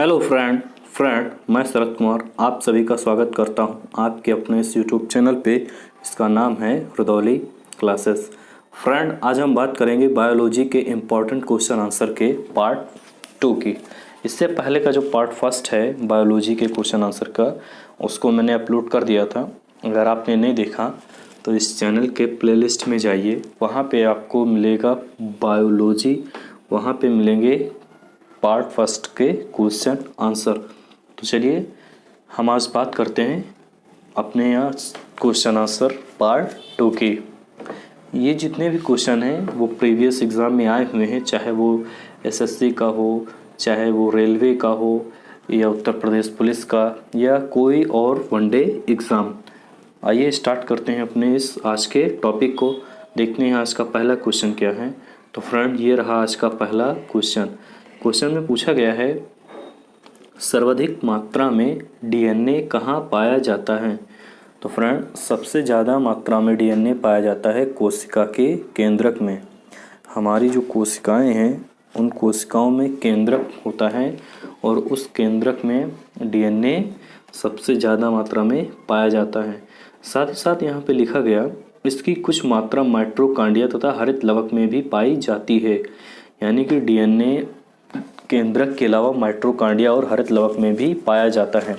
Hello friend मैं शरद कुमार आप सभी का स्वागत करता हूं आपके अपने इस यूट्यूब चैनल पे। इसका नाम है रुदौली क्लासेस। फ्रेंड, आज हम बात करेंगे बायोलॉजी के इम्पॉर्टेंट क्वेश्चन आंसर के पार्ट 2 की। इससे पहले का जो पार्ट 1 है बायोलॉजी के क्वेश्चन आंसर का, उसको मैंने अपलोड कर दिया था। अगर आपने नहीं देखा तो इस चैनल के प्लेलिस्ट में जाइए, वहाँ पे आपको मिलेगा बायोलॉजी, वहाँ पे मिलेंगे पार्ट 1 के क्वेश्चन आंसर। तो चलिए हम आज बात करते हैं अपने यहाँ क्वेश्चन आंसर पार्ट 2 की। ये जितने भी क्वेश्चन हैं वो प्रीवियस एग्ज़ाम में आए हुए हैं, चाहे वो एसएससी का हो, चाहे वो रेलवे का हो, या उत्तर प्रदेश पुलिस का, या कोई और वनडे एग्ज़ाम। आइए स्टार्ट करते हैं अपने इस आज के टॉपिक को। देखते हैं आज का पहला क्वेश्चन क्या है। तो फ्रेंड, ये रहा आज का पहला क्वेश्चन में पूछा गया है, सर्वाधिक मात्रा में डीएनए कहाँ पाया जाता है। तो फ्रेंड, सबसे ज़्यादा मात्रा में डीएनए पाया जाता है कोशिका के केंद्रक में। हमारी जो कोशिकाएं हैं उन कोशिकाओं में केंद्रक होता है और उस केंद्रक में डीएनए सबसे ज़्यादा मात्रा में पाया जाता है। साथ ही साथ यहाँ पे लिखा गया, इसकी कुछ मात्रा माइटोकॉन्ड्रिया तथा हरित लवक में भी पाई जाती है। यानी कि डीएनए केंद्रक के अलावा माइटोकॉन्ड्रिया और हरित लवक में भी पाया जाता है।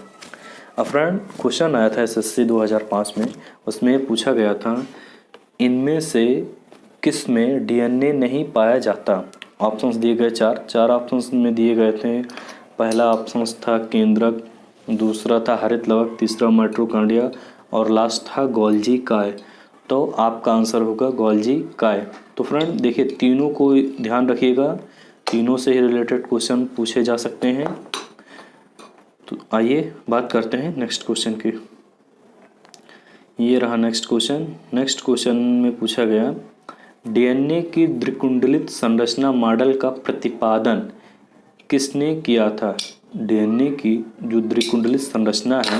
अब फ्रेंड, क्वेश्चन आया था एसएससी 2005 में, उसमें पूछा गया था इनमें से किस में डीएनए नहीं पाया जाता। ऑप्शंस दिए गए चार ऑप्शंस में दिए गए थे। पहला ऑप्शन था केंद्रक, दूसरा था हरित लवक, तीसरा माइटोकॉन्ड्रिया और लास्ट था गोल्जी काय। तो आपका आंसर होगा गोल्जी काय। तो फ्रेंड देखिए, तीनों को ध्यान रखिएगा, तीनों से ही रिलेटेड क्वेश्चन पूछे जा सकते हैं। तो आइए बात करते हैं नेक्स्ट क्वेश्चन की। ये रहा नेक्स्ट क्वेश्चन में पूछा गया, डीएनए की द्विकुंडलित संरचना मॉडल का प्रतिपादन किसने किया था। डीएनए की जो द्विकुंडलित संरचना है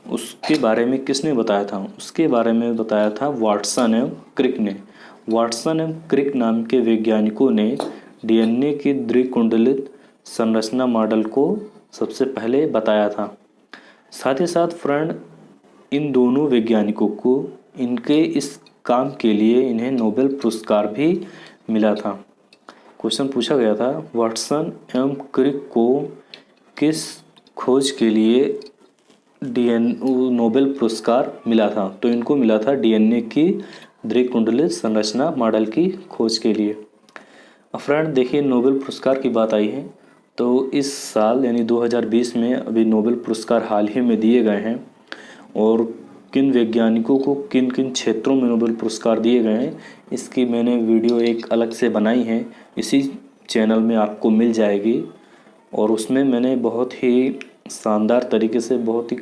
उसके बारे में किसने बताया था। उसके बारे में बताया था वाटसन एवं क्रिक ने। वाटसन एवं क्रिक नाम के वैज्ञानिकों ने डीएनए की द्विकुंडलित संरचना मॉडल को सबसे पहले बताया था। साथ ही साथ फ्रेंड, इन दोनों वैज्ञानिकों को इनके इस काम के लिए इन्हें नोबेल पुरस्कार भी मिला था। क्वेश्चन पूछा गया था, वाटसन एवं क्रिक को किस खोज के लिए नोबेल पुरस्कार मिला था। तो इनको मिला था डीएनए की द्विकुंडलित संरचना मॉडल की खोज के लिए। फ्रेंड देखिए, नोबेल पुरस्कार की बात आई है तो इस साल यानी 2020 में अभी नोबेल पुरस्कार हाल ही में दिए गए हैं, और किन वैज्ञानिकों को किन किन क्षेत्रों में नोबेल पुरस्कार दिए गए हैं इसकी मैंने वीडियो एक अलग से बनाई है, इसी चैनल में आपको मिल जाएगी। और उसमें मैंने बहुत ही शानदार तरीके से, बहुत ही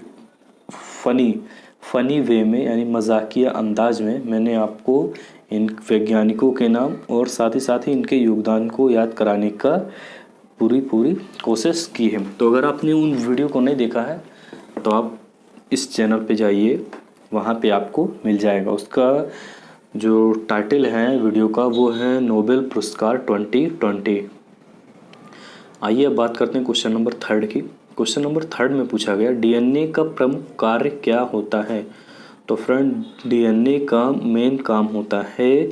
फ़नी वे में, यानी मजाकिया अंदाज में मैंने आपको इन वैज्ञानिकों के नाम और साथ ही इनके योगदान को याद कराने का पूरी कोशिश की है। तो अगर आपने उन वीडियो को नहीं देखा है तो आप इस चैनल पे जाइए, वहाँ पे आपको मिल जाएगा। उसका जो टाइटल है वीडियो का वो है नोबेल पुरस्कार 2020। आइए अब बात करते हैं क्वेश्चन नंबर 3 की। क्वेश्चन नंबर 3 में पूछा गया, डीएनए का प्रमुख कार्य क्या होता है। तो फ्रेंड, डीएनए का मेन काम होता है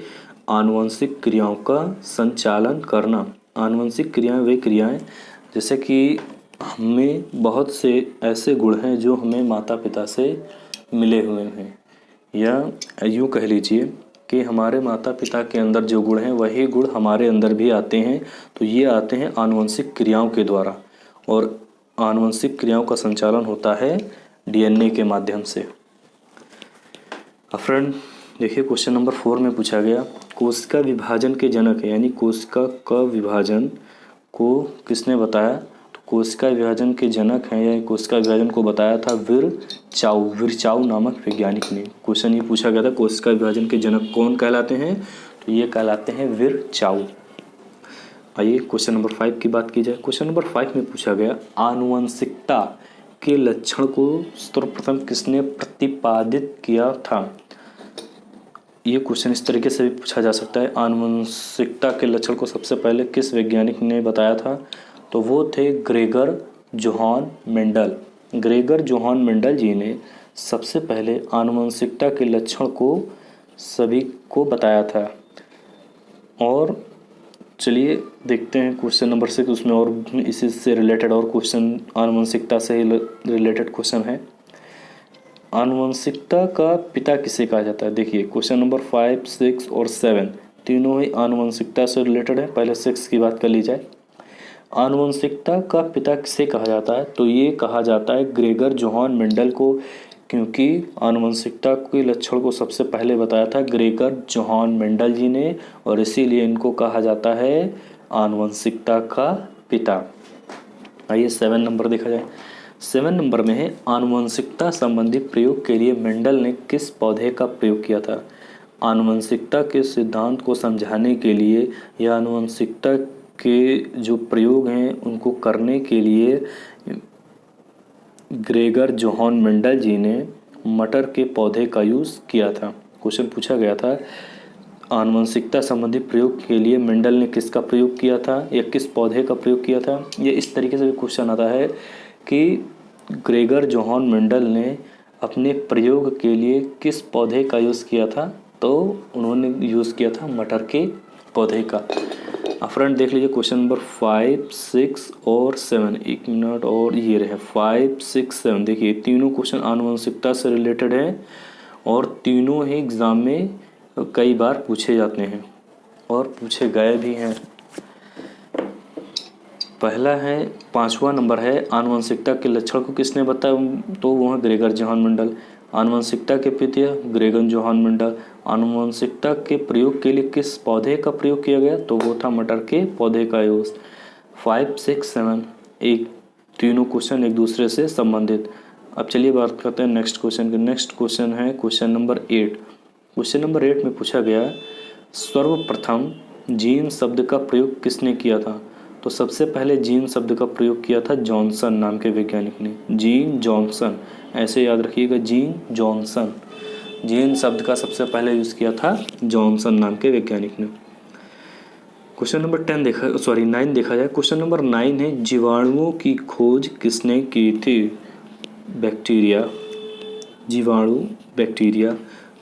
आनुवंशिक क्रियाओं का संचालन करना। आनुवंशिक क्रियाएं वे क्रियाएं जैसे कि हमें बहुत से ऐसे गुण हैं जो हमें माता पिता से मिले हुए हैं, या यूँ कह लीजिए कि हमारे माता पिता के अंदर जो गुण हैं वही गुण हमारे अंदर भी आते हैं। तो ये आते हैं आनुवंशिक क्रियाओं के द्वारा, और आनुवंशिक क्रियाओं का संचालन होता है डीएनए के माध्यम से। फ्रेंड देखिए, क्वेश्चन नंबर 4 में पूछा गया, कोशिका विभाजन के जनक है, यानी कोशिका का विभाजन को किसने बताया। तो कोशिका विभाजन के जनक हैं या कोशिका विभाजन को बताया था विरचाउ नामक वैज्ञानिक ने। क्वेश्चन ये पूछा गया था, कोशिका विभाजन के जनक कौन कहलाते हैं। तो ये कहलाते हैं विरचाउ। आइए क्वेश्चन नंबर 5 की बात की जाए। क्वेश्चन नंबर 5 में पूछा गया, आनुवंशिकता के लक्षण को सर्वप्रथम किसने प्रतिपादित किया था। ये क्वेश्चन इस तरीके से भी पूछा जा सकता है, आनुवंशिकता के लक्षण को सबसे पहले किस वैज्ञानिक ने बताया था। तो वो थे Gregor Johann Mendel, Gregor Johann Mendel ji ने सबसे पहले आनुवंशिकता के लक्षण को सभी को बताया था। और चलिए देखते हैं क्वेश्चन नंबर 6, उसमें और इसी से रिलेटेड और क्वेश्चन, आनुवंशिकता से रिलेटेड क्वेश्चन है। आनुवंशिकता का पिता किसे कहा जाता है? देखिए क्वेश्चन नंबर 5, 6 और 7 तीनों ही आनुवंशिकता से रिलेटेड है। पहले 6 की बात कर ली जाए। आनुवंशिकता का पिता किसे कहा जाता है? तो ये कहा जाता है ग्रेगर जोहान मेंडल को, क्योंकि आनुवंशिकता के लक्षण को सबसे पहले बताया था ग्रेगर जोहान मेंडल जी ने, और इसीलिए इनको कहा जाता है आनुवंशिकता का पिता। आइए 7 नंबर देखा जाए। 7 नंबर में है आनुवंशिकता संबंधी प्रयोग के लिए मेंडल ने किस पौधे का प्रयोग किया था? आनुवंशिकता के सिद्धांत को समझाने के लिए या आनुवंशिकता के जो प्रयोग हैं उनको करने के लिए ग्रेगर जोहान मेंडल जी ने मटर के पौधे का यूज़ किया था। क्वेश्चन पूछा गया था आनुवंशिकता संबंधी प्रयोग के लिए मेंडल ने किसका प्रयोग किया था या किस पौधे का प्रयोग किया था। ये इस तरीके से भी क्वेश्चन आता है कि ग्रेगर जोहान मेंडल ने अपने प्रयोग के लिए किस पौधे का यूज़ किया था, तो उन्होंने यूज़ किया था मटर के पौधे का। फ्रेंड देख लीजिए क्वेश्चन नंबर 5, 6 और 7, एक मिनट, और ये रहे 5, 6, 7। देखिए तीनों क्वेश्चन आनुवंशिकता से रिलेटेड हैं और तीनों ही एग्ज़ाम में कई बार पूछे जाते हैं और पूछे गए भी हैं। पहला है 5वां नंबर है आनुवंशिकता के लक्षण को किसने बताया? तो वो है ग्रेगर जोहान मेंडल। आनुवंशिकता के पिता ग्रेगर जोहान मेंडल। आनुवंशिकता के प्रयोग के लिए किस पौधे का प्रयोग किया गया? तो वो था मटर के पौधे का यूज़। 5, 6, 7 एक तीनों क्वेश्चन एक दूसरे से संबंधित। अब चलिए बात करते हैं नेक्स्ट क्वेश्चन की। नेक्स्ट क्वेश्चन है क्वेश्चन नंबर 8। क्वेश्चन नंबर 8 में पूछा गया सर्वप्रथम जीन शब्द का प्रयोग किसने किया था? तो सबसे पहले जीन शब्द का प्रयोग किया था जॉनसन नाम के वैज्ञानिक ने। जीन जॉनसन, ऐसे याद रखिएगा, जीन जॉनसन। जीन शब्द का सबसे पहले यूज़ किया था जॉनसन नाम के वैज्ञानिक ने। क्वेश्चन नंबर 9 देखा जाए। क्वेश्चन नंबर 9 है जीवाणुओं की खोज किसने की थी? बैक्टीरिया,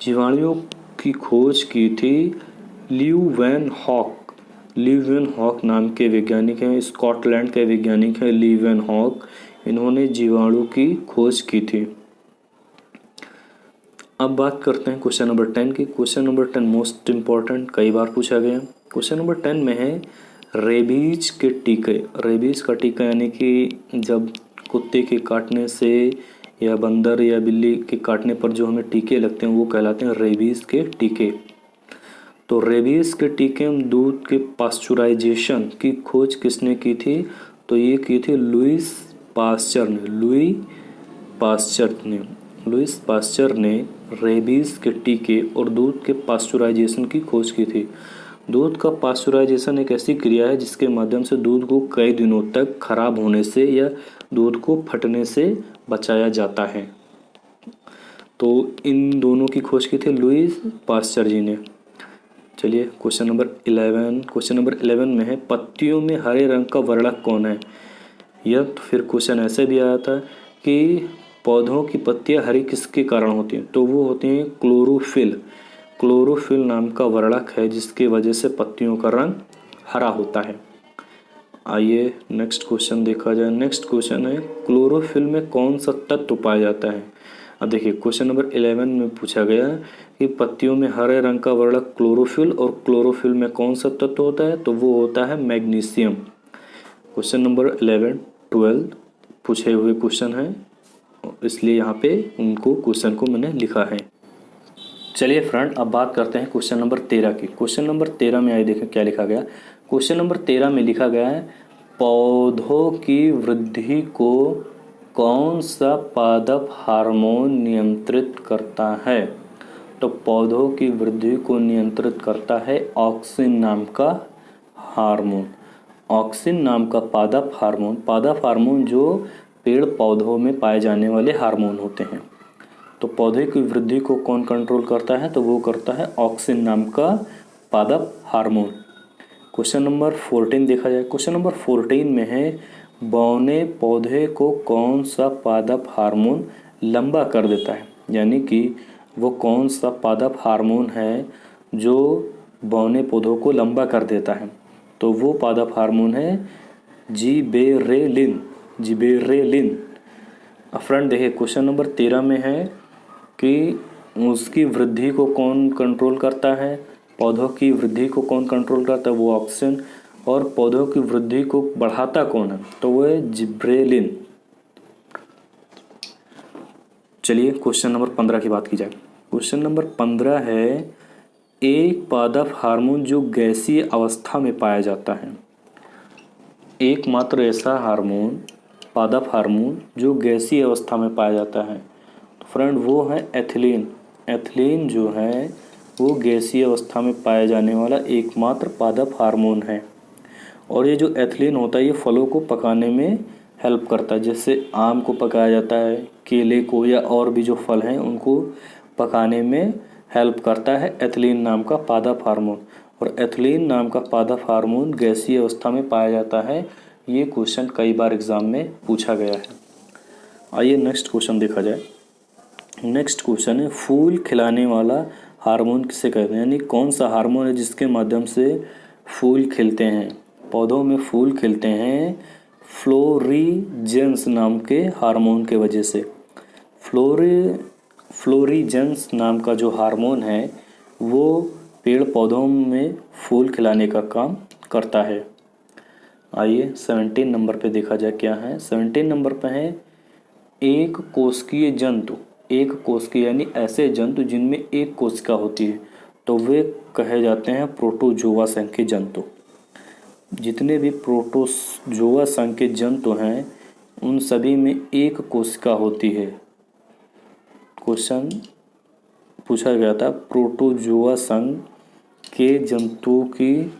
जीवाणुओं की खोज की थी ल्यूवेनहॉक। ल्यूवेनहॉक नाम के वैज्ञानिक हैं, स्कॉटलैंड के वैज्ञानिक हैं ल्यूवेनहॉक। इन्होंने जीवाणु की खोज की थी। अब बात करते हैं क्वेश्चन नंबर 10 की। क्वेश्चन नंबर 10 मोस्ट इम्पॉर्टेंट, कई बार पूछा गया। क्वेश्चन नंबर 10 में है रेबीज के टीके। रेबीज का टीका यानी कि जब कुत्ते के काटने से या बंदर या बिल्ली के काटने पर जो हमें टीके लगते हैं वो कहलाते हैं रेबीज के टीके। तो रेबीज के टीके में दूध के पास्चुराइजेशन की खोज किसने की थी? तो ये की थी लुईस पास्चर ने रेबीज के टीके और दूध के पास्चुराइजेशन की खोज की थी। दूध का पास्चुराइजेशन एक ऐसी क्रिया है जिसके माध्यम से दूध को कई दिनों तक खराब होने से या दूध को फटने से बचाया जाता है। तो इन दोनों की खोज की थी लुईस पास्चर जी ने। चलिए क्वेश्चन नंबर 11। क्वेश्चन नंबर 11 में है पत्तियों में हरे रंग का वर्णक कौन है? यह तो फिर क्वेश्चन ऐसे भी आया था कि पौधों की पत्तियां हरी किसके कारण होती हैं? तो वो होती हैं क्लोरोफिल नाम का वर्णक है जिसकी वजह से पत्तियों का रंग हरा होता है। आइए नेक्स्ट क्वेश्चन देखा जाए। नेक्स्ट क्वेश्चन है क्लोरोफिल में कौन सा तत्व पाया जाता है? अब देखिए क्वेश्चन नंबर 11 में पूछा गया कि पत्तियों में हरे रंग का वर्णक क्लोरोफिल, और क्लोरोफिल में कौन सा तत्व होता है? तो वो होता है मैग्नीशियम। क्वेश्चन नंबर 11, 12 पूछे हुए क्वेश्चन है, इसलिए यहाँ पे उनको क्वेश्चन को मैंने लिखा है। चलिए फ्रेंड अब बात करते हैं क्वेश्चन नंबर 13 की। क्वेश्चन नंबर 13 में आइए देखें क्या लिखा गया। क्वेश्चन नंबर 13 में लिखा गया है पौधों की वृद्धि को कौन सा पादप हार्मोन नियंत्रित करता है? तो पौधों की वृद्धि को नियंत्रित करता है ऑक्सिन नाम का हार्मोन। ऑक्सिन नाम का पादप हार्मोन जो पेड़ पौधों में पाए जाने वाले हार्मोन होते हैं। तो पौधे की वृद्धि को कौन कंट्रोल करता है? तो वो करता है ऑक्सिन नाम का पादप हार्मोन। क्वेश्चन नंबर 14 देखा जाए। क्वेश्चन नंबर 14 में है बौने पौधे को कौन सा पादप हार्मोन लंबा कर देता है, यानी कि वो कौन सा पादप हार्मोन है जो बौने पौधों को लंबा कर देता है। तो वो पादप हार्मोन है जिबेरेलिन। जिबेरेलिन। फ्रेंड देखिए क्वेश्चन नंबर 13 में है कि उसकी वृद्धि को कौन कंट्रोल करता है, पौधों की वृद्धि को कौन कंट्रोल करता है, वो ऑक्सीजन, और पौधों की वृद्धि को बढ़ाता कौन है, तो वो है जिब्रेलिन। चलिए क्वेश्चन नंबर 15 की बात की जाए। क्वेश्चन नंबर 15 है एक पादप हार्मोन जो गैसीय अवस्था में पाया जाता है। एकमात्र ऐसा हार्मोन, पादप हार्मोन जो गैसीय अवस्था में पाया जाता है, तो फ्रेंड वो है एथिलीन। एथिलीन जो है वो गैसीय अवस्था में पाया जाने वाला एकमात्र पादप हार्मोन है। और ये जो एथिलीन होता है ये फलों को पकाने में हेल्प करता है। जैसे आम को पकाया जाता है, केले को, या और भी जो फल हैं उनको पकाने में हेल्प करता है एथिलीन नाम का पादप हार्मोन। और एथिलीन नाम का पादप हार्मोन गैसीय अवस्था में पाया जाता है। ये क्वेश्चन कई बार एग्जाम में पूछा गया है। आइए नेक्स्ट क्वेश्चन देखा जाए। नेक्स्ट क्वेश्चन है फूल खिलाने वाला हार्मोन किसे कहते हैं, यानी कौन सा हार्मोन है जिसके माध्यम से फूल खिलते हैं, पौधों में फूल खिलते हैं, फ्लोरीजेंस नाम के हार्मोन के वजह से। फ्लोरीजेंस नाम का जो हार्मोन है वो पेड़ पौधों में फूल खिलाने का काम करता है। आइए 17 नंबर पे देखा जाए क्या है। 17 नंबर पे है एक कोशिकीय जंतु। एक कोशिकीय यानी ऐसे जंतु जिनमें एक कोशिका होती है, तो वे कहे जाते हैं प्रोटोजोआ संघ के जंतु। जितने भी प्रोटोजोआ संघ के जंतु हैं उन सभी में एक कोशिका होती है। क्वेश्चन पूछा गया था प्रोटोजोआ संघ के जंतुओं की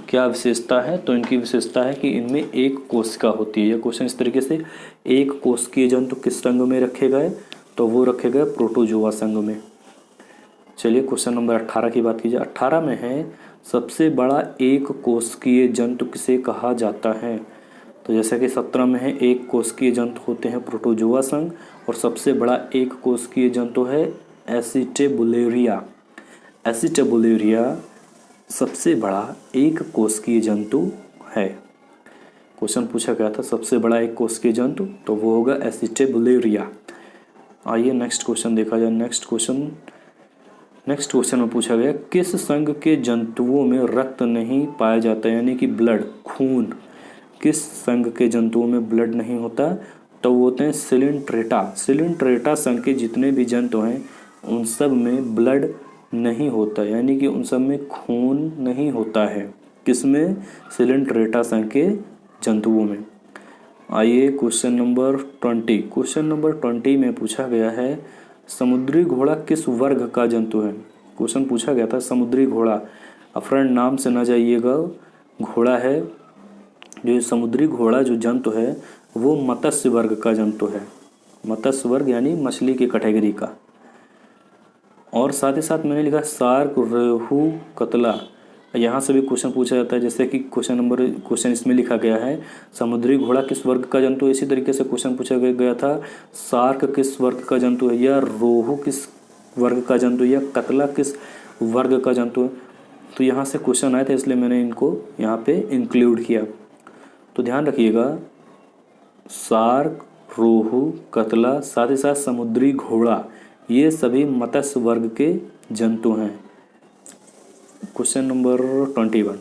क्या विशेषता है, तो इनकी विशेषता है कि इनमें एक कोशिका होती है। यह क्वेश्चन इस तरीके से, एक कोशिकीय जंतु किस संघ में रखे गए, तो वो रखे गए प्रोटोजोआ संघ में। चलिए क्वेश्चन नंबर 18 की बात कीजिए। 18 में है सबसे बड़ा एक कोशिकीय जंतु किसे कहा जाता है, तो जैसे कि 17 में है एक कोशिकीय जंतु होते हैं प्रोटोजोआ संघ, और सबसे बड़ा एक कोशिकीय जंतु है एसिटेबुलेरिया। एसिटेबुलेरिया सबसे बड़ा एक कोशिकीय जंतु है। क्वेश्चन पूछा गया था सबसे बड़ा एक कोशिकीय जंतु, तो वो होगा एसिटेबुलेरिया। आइए नेक्स्ट क्वेश्चन देखा जाए। नेक्स्ट क्वेश्चन में पूछा गया किस संघ के जंतुओं में रक्त नहीं पाया जाता, यानी कि ब्लड, खून, किस संघ के जंतुओं में ब्लड नहीं होता, तो वो होते हैं सिलिंट्रेटा। सिलिंट्रेटा संघ के जितने भी जंतु हैं उन सब में ब्लड नहीं होता, यानी कि उन सब में खून नहीं होता है। किसमें? सिलिंट्रेटा संघ के जंतुओं में। आइए क्वेश्चन नंबर 20। क्वेश्चन नंबर 20 में पूछा गया है समुद्री घोड़ा किस वर्ग का जंतु है। क्वेश्चन पूछा गया था समुद्री घोड़ा। फ्रेंड नाम से ना जाइएगा, घोड़ा है जो समुद्री घोड़ा जो जंतु है वो मत्स्य वर्ग का जंतु है। मत्स्य वर्ग यानी मछली की कैटेगरी का। और साथ ही साथ मैंने लिखा शार्क, रोहू, कतला। यहाँ से भी क्वेश्चन पूछा जाता है, जैसे कि क्वेश्चन इसमें लिखा गया है समुद्री घोड़ा किस वर्ग का जंतु है। इसी तरीके से क्वेश्चन पूछा गया था शार्क किस वर्ग का जंतु है, या रोहू किस वर्ग का जंतु है, या कतला किस वर्ग का जंतु है। तो यहाँ से क्वेश्चन आए थे इसलिए मैंने इनको यहाँ पे इंक्लूड किया। तो ध्यान रखिएगा शार्क, रोहू, कतला, साथ ही साथ समुद्री घोड़ा, ये सभी मत्स्य वर्ग के जंतु हैं। क्वेश्चन नंबर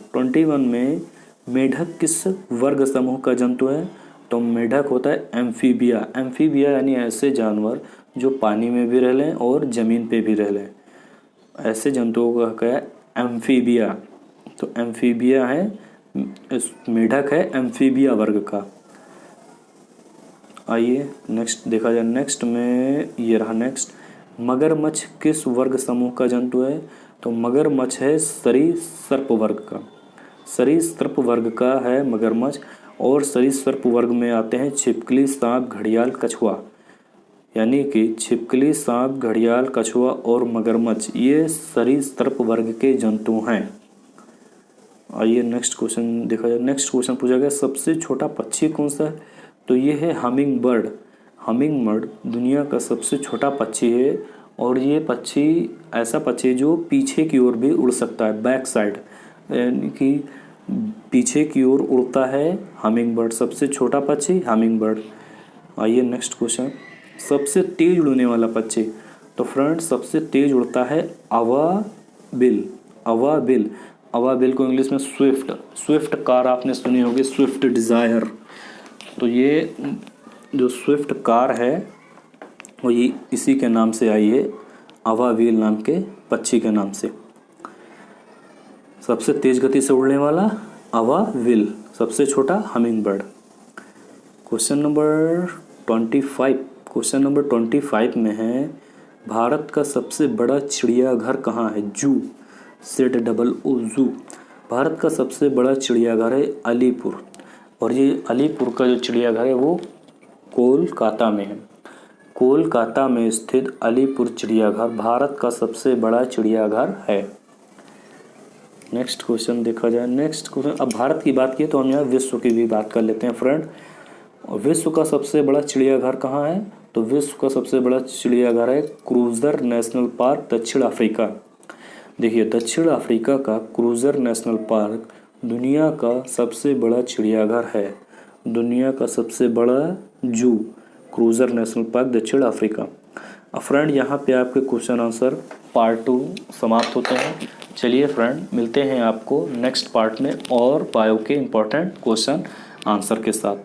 21 में मेढक किस वर्ग समूह का जंतु है, तो मेढक होता है एम्फीबिया। एम्फीबिया यानी ऐसे जानवर जो पानी में भी रह लें और ज़मीन पे भी रह लें, ऐसे जंतुओं का क्या है एम्फीबिया। तो एम्फीबिया है, मेढक है एम्फीबिया वर्ग का। आइए नेक्स्ट देखा जाए। नेक्स्ट में ये रहा नेक्स्ट, मगरमच्छ किस वर्ग समूह का जंतु है, तो मगरमच्छ है सरीसृप वर्ग का। सरीसृप वर्ग का है मगरमच्छ। और सरीसृप वर्ग में आते हैं छिपकली, सांप, घड़ियाल, कछुआ। यानी कि छिपकली, सांप, घड़ियाल, कछुआ और मगरमच्छ ये सरीसृप वर्ग के जंतु हैं। आइए नेक्स्ट क्वेश्चन देखा जाए। नेक्स्ट क्वेश्चन पूछा गया सबसे छोटा पक्षी कौन सा है, तो ये है हमिंग बर्ड। हमिंग बर्ड दुनिया का सबसे छोटा पक्षी है और ये पक्षी ऐसा पक्षी है जो पीछे की ओर भी उड़ सकता है, बैक साइड, यानी कि पीछे की ओर उड़ता है हमिंग बर्ड। सबसे छोटा पक्षी हमिंग बर्ड। आइए नेक्स्ट क्वेश्चन, सबसे तेज उड़ने वाला पक्षी। तो फ्रेंड सबसे तेज उड़ता है अवाबिल। अवाबिल, अवाबिल को इंग्लिश में स्विफ्ट, स्विफ्ट कार आपने सुनी होगी, स्विफ्ट डिज़ायर। तो ये जो स्विफ्ट कार है वो ये इसी के नाम से आई है, अवाबिल नाम के पक्षी के नाम से। सबसे तेज गति से उड़ने वाला अवाबिल, सबसे छोटा humming bird. Question number 25, question number 25 में है, भारत का सबसे बड़ा चिड़ियाघर कहाँ है? जू, ZOO जू। भारत का सबसे बड़ा चिड़ियाघर है अलीपुर, और ये अलीपुर का जो चिड़ियाघर है वो कोलकाता में है। कोलकाता में स्थित अलीपुर चिड़ियाघर भारत का सबसे बड़ा चिड़ियाघर है। नेक्स्ट क्वेश्चन देखा जाए, नेक्स्ट क्वेश्चन, अब भारत की बात की तो हम यहाँ विश्व की भी बात कर लेते हैं फ्रेंड। विश्व का सबसे बड़ा चिड़ियाघर कहाँ है? तो विश्व का सबसे बड़ा चिड़ियाघर है क्रूजर नेशनल पार्क, दक्षिण अफ्रीका। देखिए दक्षिण अफ्रीका का क्रूजर नेशनल पार्क दुनिया का सबसे बड़ा चिड़ियाघर है, दुनिया का सबसे बड़ा जू, क्रूजर नेशनल पार्क दक्षिण अफ्रीका। अब फ्रेंड यहाँ पे आपके क्वेश्चन आंसर पार्ट 2 समाप्त होते हैं। चलिए फ्रेंड मिलते हैं आपको नेक्स्ट पार्ट में और बायो के इम्पोर्टेंट क्वेश्चन आंसर के साथ।